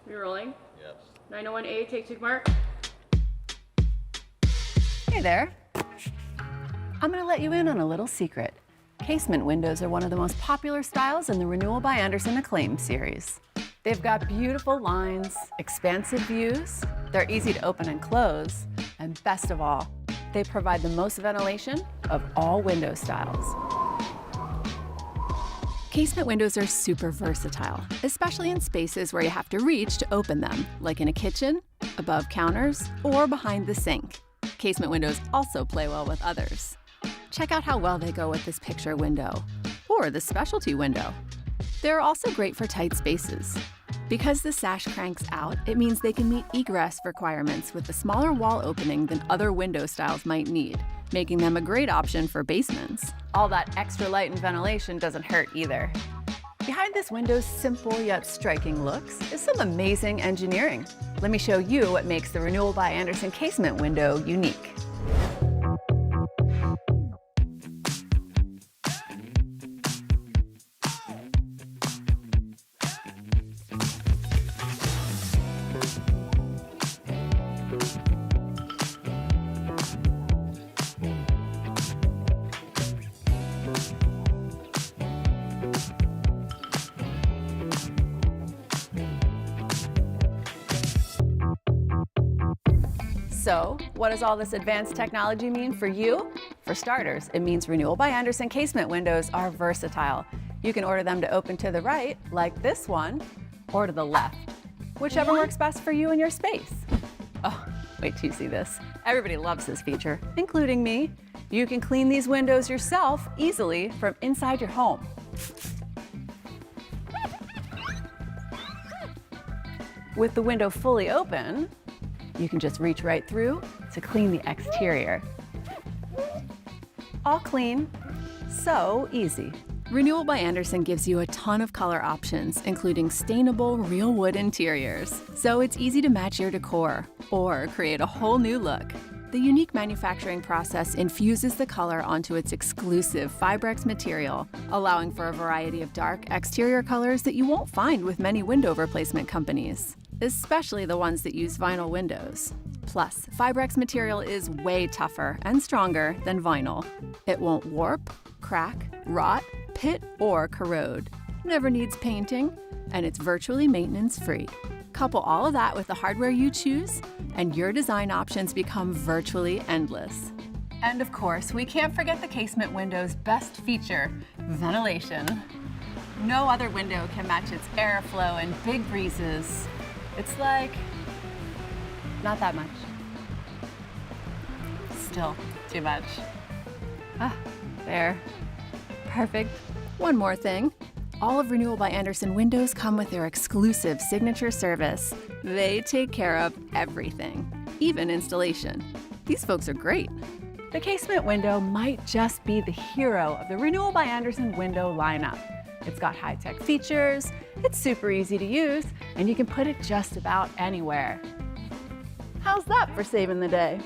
You're rolling? Yes. 901A, take two, mark. Hey there. I'm going to let you in on a little secret. Casement windows are one of the most popular styles in the Renewal by Andersen Acclaim series. They've got beautiful lines, expansive views, they're easy to open and close, and best of all, they provide the most ventilation of all window styles. Casement windows are super versatile, especially in spaces where you have to reach to open them, like in a kitchen, above counters, or behind the sink. Casement windows also play well with others. Check out how well they go with this picture window, or the specialty window. They're also great for tight spaces. Because the sash cranks out, it means they can meet egress requirements with a smaller wall opening than other window styles might need, making them a great option for basements. All that extra light and ventilation doesn't hurt either. Behind this window's simple yet striking looks is some amazing engineering. Let me show you what makes the Renewal by Andersen casement window unique. So, what does all this advanced technology mean for you? For starters, it means Renewal by Andersen casement windows are versatile. You can order them to open to the right, like this one, or to the left, whichever works best for you and your space. Oh, wait till you see this. Everybody loves this feature, including me. You can clean these windows yourself easily from inside your home. With the window fully open, you can just reach right through to clean the exterior. All clean, so easy. Renewal by Andersen gives you a ton of color options, including stainable real wood interiors, so it's easy to match your decor or create a whole new look. The unique manufacturing process infuses the color onto its exclusive Fibrex material, allowing for a variety of dark exterior colors that you won't find with many window replacement companies, especially the ones that use vinyl windows. Plus, Fibrex material is way tougher and stronger than vinyl. It won't warp, crack, rot, pit, or corrode. Never needs painting, and it's virtually maintenance-free. Couple all of that with the hardware you choose, and your design options become virtually endless. And of course, we can't forget the casement window's best feature, ventilation. No other window can match its airflow and big breezes. It's like, not that much. Still too much. Ah, there. Perfect. One more thing. All of Renewal by Andersen windows come with their exclusive signature service. They take care of everything, even installation. These folks are great. The casement window might just be the hero of the Renewal by Andersen window lineup. It's got high-tech features, it's super easy to use, and you can put it just about anywhere. How's that for saving the day?